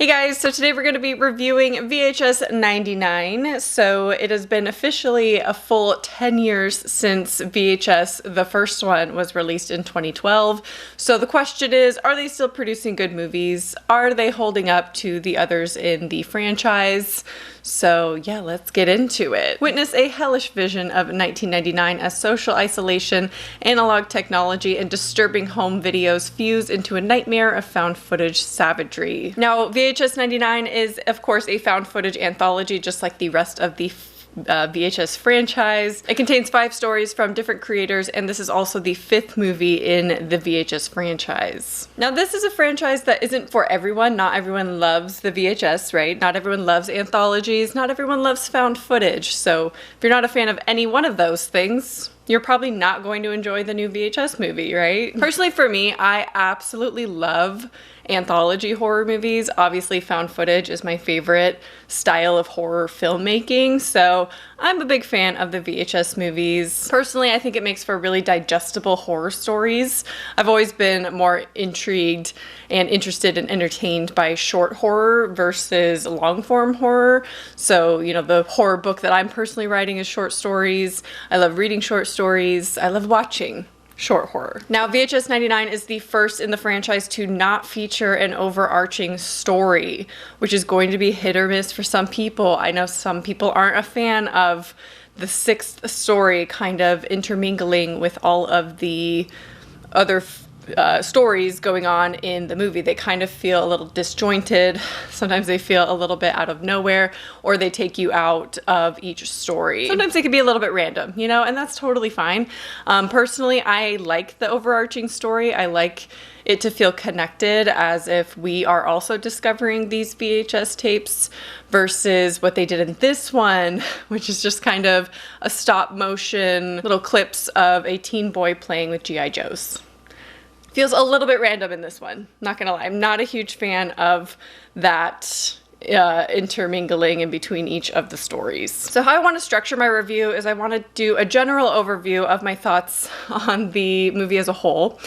Hey guys, so today we're going to be reviewing VHS 99. So it has been officially a full 10 years since VHS, the first one, was released in 2012. So the question is, are they still producing good movies? Are they holding up to the others in the franchise? So yeah, let's get into it. Witness a hellish vision of 1999 as social isolation, analog technology, and disturbing home videos fuse into a nightmare of found footage savagery. Now, VHS 99 is, of course, a found footage anthology, just like the rest of the VHS franchise. It contains 5 stories from different creators, and this is also the 5th movie in the VHS franchise. Now, this is a franchise that isn't for everyone. Not everyone loves the VHS, right? Not everyone loves anthologies. Not everyone loves found footage. So if you're not a fan of any one of those things, you're probably not going to enjoy the new VHS movie, right? Personally, for me, I absolutely love anthology horror movies. Obviously, found footage is my favorite style of horror filmmaking, so I'm a big fan of the VHS movies. Personally, I think it makes for really digestible horror stories. I've always been more intrigued and interested and entertained by short horror versus long-form horror. So, you know, the horror book that I'm personally writing is short stories. I love reading short stories. I love watching short horror. Now, VHS 99 is the first in the franchise to not feature an overarching story, which is going to be hit or miss for some people. I know some people aren't a fan of the 6th story kind of intermingling with all of the other stories going on in the movie. They kind of feel a little disjointed. Sometimes they feel a little bit out of nowhere, or they take you out of each story. Sometimes they can be a little bit random, you know, and that's totally fine. Personally, I like the overarching story. I like it to feel connected, as if we are also discovering these VHS tapes, versus what they did in this one, which is just kind of a stop motion little clips of a teen boy playing with G.I. Joes. Feels a little bit random in this one, not gonna lie. I'm not a huge fan of that intermingling in between each of the stories. So how I want to structure my review is I want to do a general overview of my thoughts on the movie as a whole,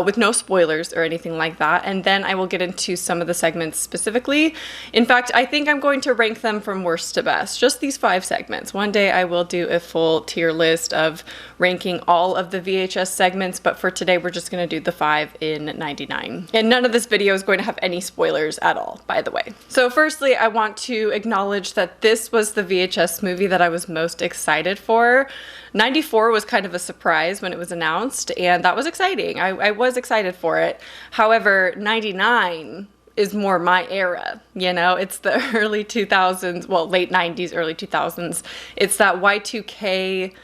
with no spoilers or anything like that, and then I will get into some of the segments specifically. In fact, I think I'm going to rank them from worst to best, just these 5 segments. One day I will do a full tier list of ranking all of the VHS segments, but for today we're just going to do the 5 in 99. And none of this video is going to have any spoilers at all, by the way. So firstly, I want to acknowledge that this was the VHS movie that I was most excited for. 94 was kind of a surprise when it was announced, and that was exciting. I was excited for it. However, 99 is more my era, you know? It's the early 2000s, well, late 90s, early 2000s. It's that Y2K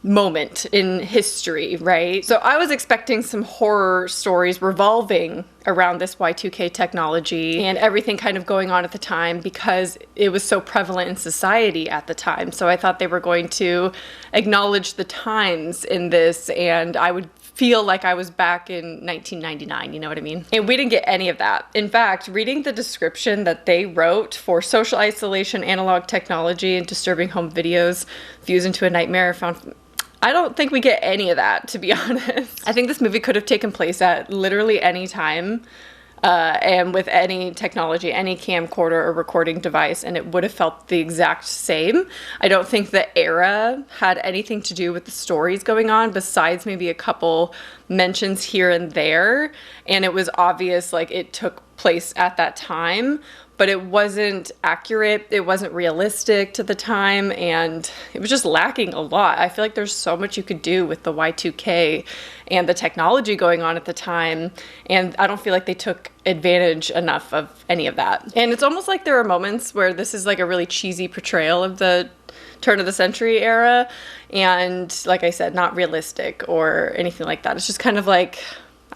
moment in history, right? So I was expecting some horror stories revolving around this Y2K technology and everything kind of going on at the time, because it was so prevalent in society at the time. So I thought they were going to acknowledge the times in this, and I would feel like I was back in 1999, you know what I mean? And we didn't get any of that. In fact, reading the description that they wrote for social isolation, analog technology, and disturbing home videos fused into a nightmare, I don't think we get any of that, to be honest. I think this movie could have taken place at literally any time, and with any technology, any camcorder or recording device, and it would have felt the exact same. I don't think the era had anything to do with the stories going on, besides maybe a couple mentions here and there, and it was obvious like it took place at that time, but it wasn't accurate, it wasn't realistic to the time, and it was just lacking a lot. I feel like there's so much you could do with the Y2K and the technology going on at the time, and I don't feel like they took advantage enough of any of that. And it's almost like there are moments where this is like a really cheesy portrayal of the turn of the century era, and like I said, not realistic or anything like that. It's just kind of like,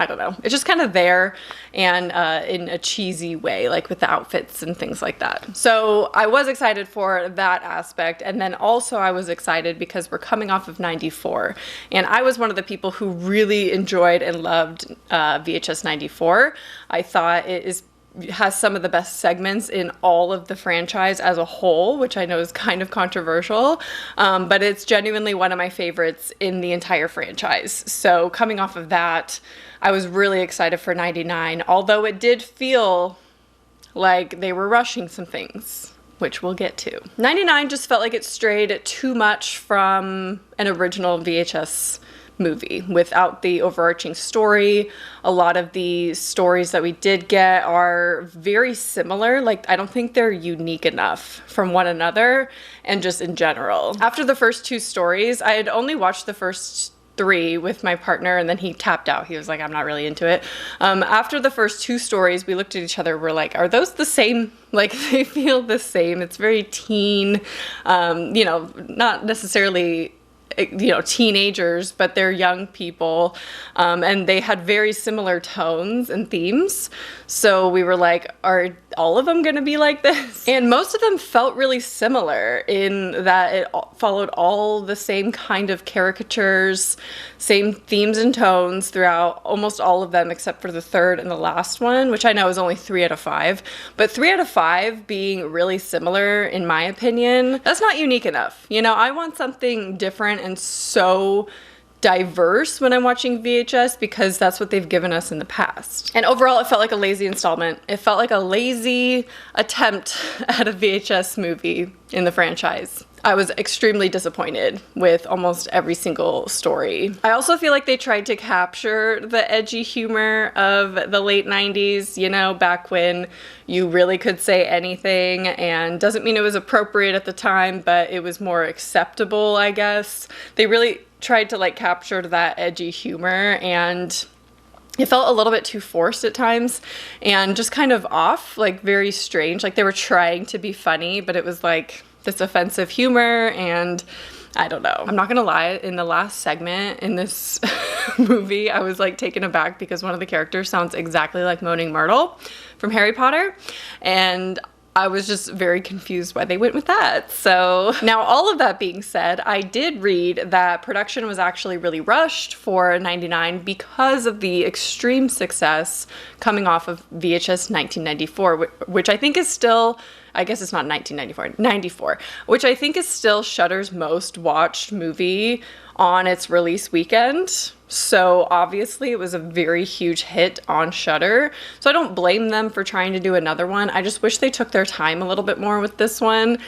I don't know. It's just kind of there, and in a cheesy way, like with the outfits and things like that. So I was excited for that aspect, and then also I was excited because we're coming off of 94, and I was one of the people who really enjoyed and loved VHS 94. I thought it has some of the best segments in all of the franchise as a whole, which I know is kind of controversial, but it's genuinely one of my favorites in the entire franchise. So coming off of that, I was really excited for 99, although it did feel like they were rushing some things, which we'll get to. 99 just felt like it strayed too much from an original VHS movie without the overarching story. A lot of the stories that we did get are very similar. Like, I don't think they're unique enough from one another and just in general. After the first 2 stories, I had only watched the first 3 with my partner, and then he tapped out. He was like, I'm not really into it. After the first 2 stories, we looked at each other, we're like, are those the same? Like, they feel the same. It's very teen, you know, not necessarily, you know, teenagers, but they're young people, and they had very similar tones and themes. So we were like, are all of them gonna be like this? And most of them felt really similar in that it followed all the same kind of caricatures, same themes and tones throughout almost all of them, except for the third and the last one, which I know is only 3 out of 5. But 3 out of 5 being really similar, in my opinion, that's not unique enough. You know, I want something different and so diverse when I'm watching VHS, because that's what they've given us in the past. And overall, it felt like a lazy installment. It felt like a lazy attempt at a VHS movie in the franchise. I was extremely disappointed with almost every single story. I also feel like they tried to capture the edgy humor of the late 90s, you know, back when you really could say anything, and doesn't mean it was appropriate at the time, but it was more acceptable, I guess. They really tried to like capture that edgy humor, and it felt a little bit too forced at times and just kind of off, like very strange. Like they were trying to be funny, but it was like this offensive humor, and I don't know. I'm not gonna lie, in the last segment in this movie, I was like taken aback because one of the characters sounds exactly like Moaning Myrtle from Harry Potter, and I was just very confused why they went with that. So now, all of that being said, I did read that production was actually really rushed for 99 because of the extreme success coming off of VHS 1994, which I think is still, I guess it's not 1994, 94, which I think is still Shudder's most watched movie on its release weekend. So obviously it was a very huge hit on Shudder. So I don't blame them for trying to do another one. I just wish they took their time a little bit more with this one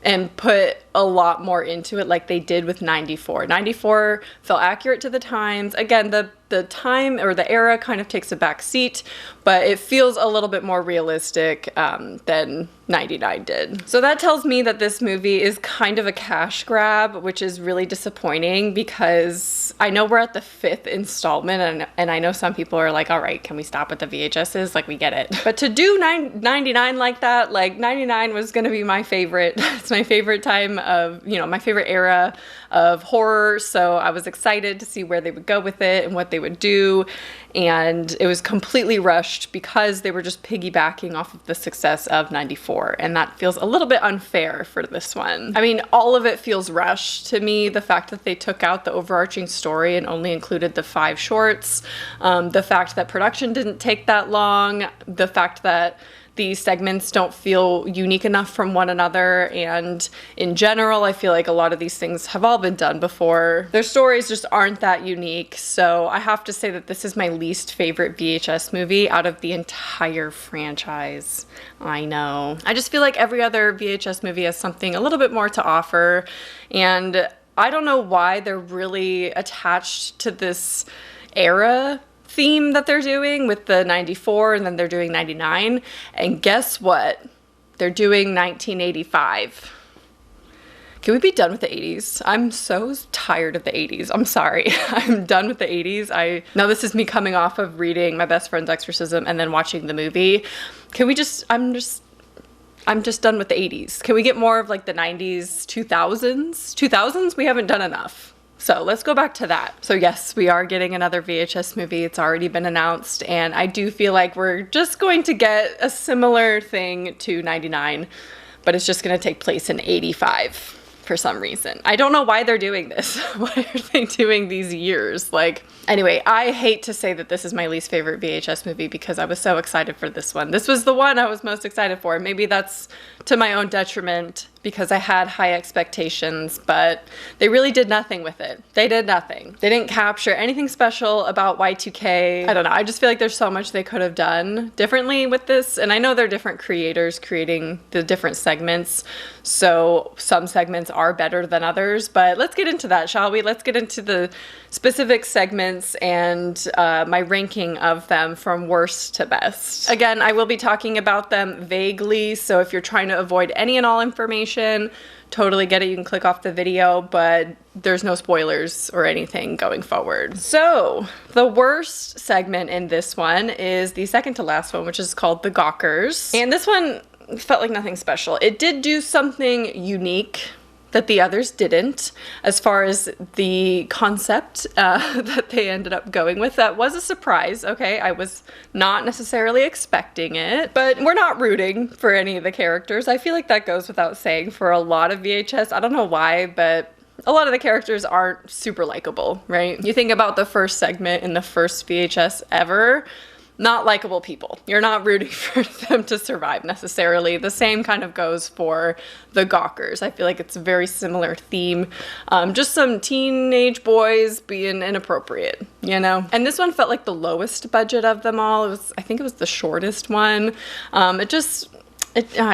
and put a lot more into it like they did with 94. 94 felt accurate to the times. Again, the time or the era kind of takes a back seat, but it feels a little bit more realistic than 99 did. So that tells me that this movie is kind of a cash grab, which is really disappointing, because I know we're at the 5th installment, and I know some people are like, all right, can we stop with the VHSs? Like, we get it. But to do 99 like that, like 99 was gonna be my favorite. It's my favorite time of, you know, my favorite era of horror. So I was excited to see where they would go with it and what they would do. And it was completely rushed because they were just piggybacking off of the success of 94. And that feels a little bit unfair for this one. I mean, all of it feels rushed to me. The fact that they took out the overarching story and only included the 5 shorts, the fact that production didn't take that long, the fact that these segments don't feel unique enough from one another, and in general, I feel like a lot of these things have all been done before. Their stories just aren't that unique, so I have to say that this is my least favorite VHS movie out of the entire franchise. I know. I just feel like every other VHS movie has something a little bit more to offer, and I don't know why they're really attached to this era theme that they're doing with the 94, and then they're doing 99, and guess what? They're doing 1985. Can we be done with the 80s? I'm so tired of the 80s. I'm sorry. I'm done with the 80s. Now this is me coming off of reading My Best Friend's Exorcism and then watching the movie. Can we just, I'm just done with the 80s. Can we get more of like the 90s, 2000s? 2000s, we haven't done enough. So let's go back to that. So yes, we are getting another VHS movie. It's already been announced, and I do feel like we're just going to get a similar thing to 99, but it's just gonna take place in 85 for some reason. I don't know why they're doing this. Why are they doing these years? Like, anyway, I hate to say that this is my least favorite VHS movie because I was so excited for this one. This was the one I was most excited for. Maybe that's to my own detriment, because I had high expectations, but they really did nothing with it. They did nothing. They didn't capture anything special about Y2K. I don't know. I just feel like there's so much they could have done differently with this. And I know they're different creators creating the different segments, so some segments are better than others, but let's get into that, shall we? Let's get into the specific segments and my ranking of them from worst to best. Again, I will be talking about them vaguely, so if you're trying to avoid any and all information, totally get it. You can click off the video, but there's no spoilers or anything going forward. So the worst segment in this one is the second to last one, which is called the Gawkers. And this one felt like nothing special. It did do something unique that the others didn't, as far as the concept that they ended up going with. That was a surprise, okay? I was not necessarily expecting it, but we're not rooting for any of the characters. I feel like that goes without saying for a lot of VHS. I don't know why, but a lot of the characters aren't super likable, right? You think about the first segment in the first VHS ever, not likable people. You're not rooting for them to survive necessarily. The same kind of goes for the Gawkers. I feel like it's a very similar theme. Just some teenage boys being inappropriate, you know? And this one felt like the lowest budget of them all. I think it was the shortest one. I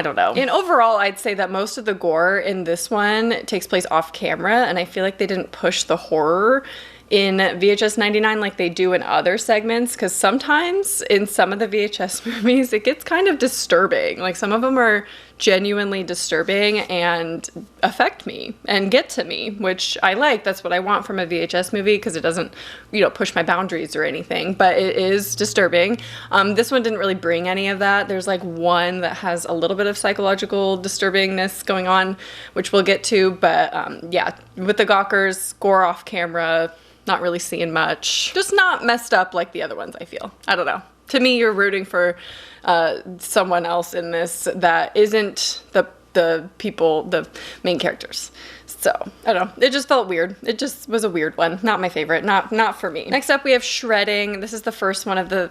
don't know. And overall, I'd say that most of the gore in this one takes place off camera, and I feel like they didn't push the horror in VHS 99 like they do in other segments, because sometimes in some of the VHS movies it gets kind of disturbing. Like some of them are genuinely disturbing and affect me and get to me, which I like. That's what I want from a VHS movie, because it doesn't, you know, push my boundaries or anything, but it is disturbing. This one didn't really bring any of that. There's like one that has a little bit of psychological disturbingness going on, which we'll get to, but yeah, with the Gawkers, gore off camera, not really seeing much. Just not messed up like the other ones, I feel. I don't know. To me, you're rooting for someone else in this that isn't the people, the main characters. So, I don't know. It just felt weird. It just was a weird one. Not my favorite. Not for me. Next up, we have Shredding. This is the first one of the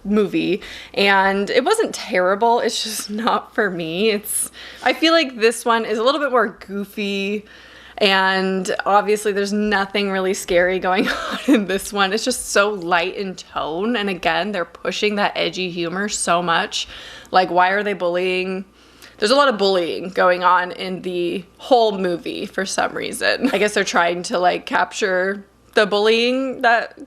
movie, and it wasn't terrible. It's just not for me. I feel like this one is a little bit more goofy, and obviously there's nothing really scary going on in this one. It's just so light in tone, and again, they're pushing that edgy humor so much. Like, why are they bullying? There's a lot of bullying going on in the whole movie for some reason. I guess they're trying to like capture the bullying that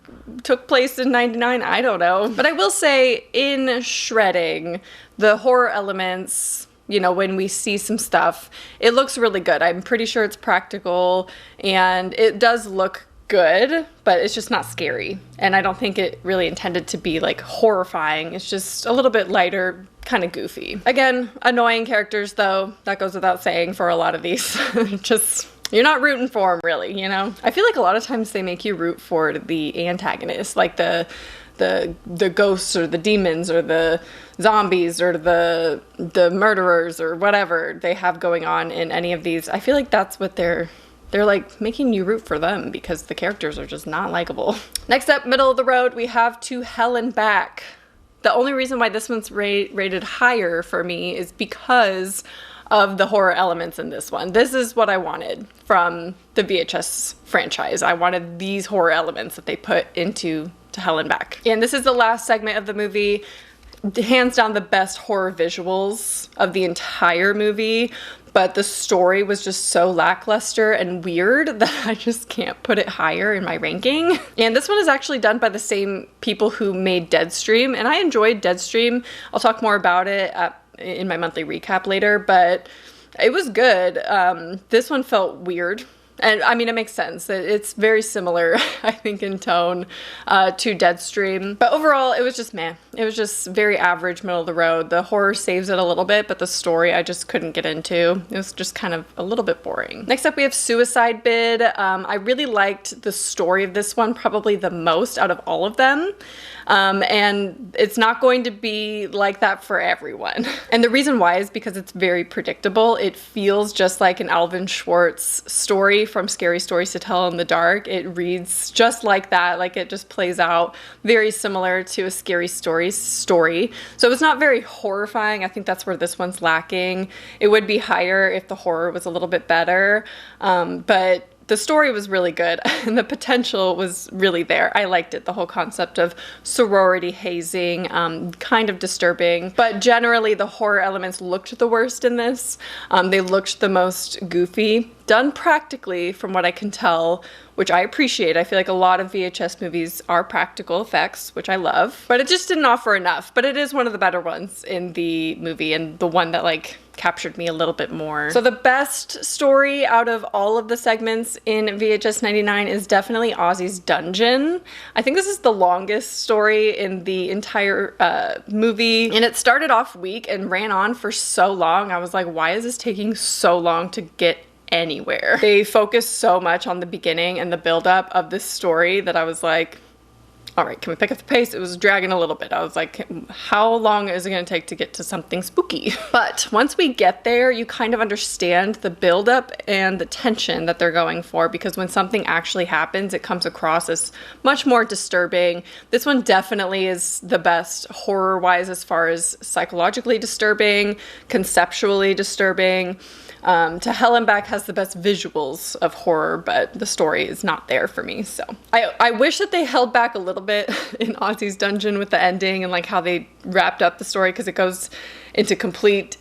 took place in 99, I don't know. But I will say, in Shredding, the horror elements, you know, when we see some stuff, it looks really good. I'm pretty sure it's practical, and it does look good, but it's just not scary. And I don't think it really intended to be like horrifying. It's just a little bit lighter, kind of goofy. Again, annoying characters though, that goes without saying for a lot of these. Just, you're not rooting for them really, you know? I feel like a lot of times they make you root for the antagonist, like the ghosts or the demons or the zombies or the murderers or whatever they have going on in any of these. I feel like that's what they're like making you root for them, because the characters are just not likable. Next up, middle of the road, we have To Hell and Back. The only reason why this one's rated higher for me is because of the horror elements in this one. This is what I wanted from the VHS franchise. I wanted these horror elements that they put into To Hell and Back. And this is the last segment of the movie. Hands down the best horror visuals of the entire movie, but the story was just so lackluster and weird that I just can't put it higher in my ranking. And this one is actually done by the same people who made Deadstream, and I enjoyed Deadstream. I'll talk more about it in my monthly recap later, but it was good. This one felt weird. And I mean, it makes sense. It's very similar, I think, in tone to Deadstream. But overall, it was just meh. It was just very average, middle of the road. The horror saves it a little bit, but the story I just couldn't get into. It was just kind of a little bit boring. Next up, we have Suicide Bid. I really liked the story of this one probably the most out of all of them. And it's not going to be like that for everyone. And the reason why is because it's very predictable. It feels just like an Alvin Schwartz story story from Scary Stories to Tell in the Dark. It reads just like that, like it just plays out very similar to a Scary Stories story. So it's not very horrifying. I think that's where this one's lacking. It would be higher if the horror was a little bit better, but the story was really good and the potential was really there. I liked it. The whole concept of sorority hazing, kind of disturbing, but generally the horror elements looked the worst in this. They looked the most goofy, done practically from what I can tell, which I appreciate. I feel like a lot of VHS movies are practical effects, which I love, but it just didn't offer enough. But it is one of the better ones in the movie and the one that like captured me a little bit more. So the best story out of all of the segments in VHS 99 is definitely Ozzy's Dungeon. I think this is the longest story in the entire movie, and it started off weak and ran on for so long. I was like, why is this taking so long to get anywhere? They focus so much on the beginning and the buildup of this story that I was like, all right, can we pick up the pace? It was dragging a little bit. I was like, how long is it going to take to get to something spooky? But once we get there, you kind of understand the buildup and the tension that they're going for, because when something actually happens, it comes across as much more disturbing. This one definitely is the best horror-wise as far as psychologically disturbing, conceptually disturbing. To Hell and Back has the best visuals of horror, but the story is not there for me. So I wish that they held back a little bit in Ozzy's Dungeon with the ending and like how they wrapped up the story, because it goes into complete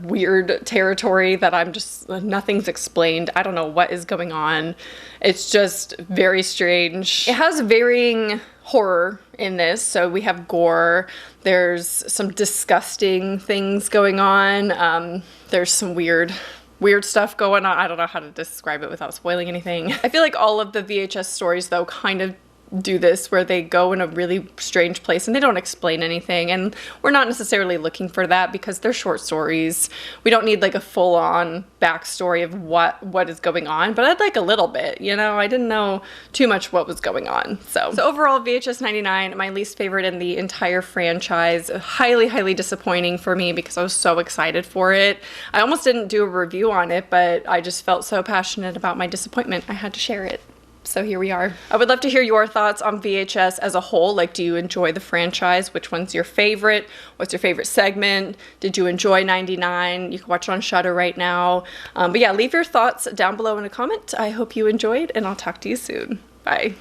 weird territory that I'm just, nothing's explained. I don't know what is going on. It's just very strange. It has varying horror in this. So we have gore, there's some disgusting things going on, there's some weird stuff going on. I don't know how to describe it without spoiling anything. I feel like all of the VHS stories though kind of do this, where they go in a really strange place and they don't explain anything, and we're not necessarily looking for that because they're short stories. We don't need like a full-on backstory of what is going on, but I'd like a little bit, you know. I didn't know too much what was going on. So overall, VHS 99, my least favorite in the entire franchise. Highly disappointing for me because I was so excited for it. I almost didn't do a review on it, but I just felt so passionate about my disappointment, I had to share it. So here we are. I would love to hear your thoughts on VHS as a whole. Like, do you enjoy the franchise? Which one's your favorite? What's your favorite segment? Did you enjoy 99? You can watch it on Shudder right now. But yeah, leave your thoughts down below in a comment. I hope you enjoyed, and I'll talk to you soon. Bye.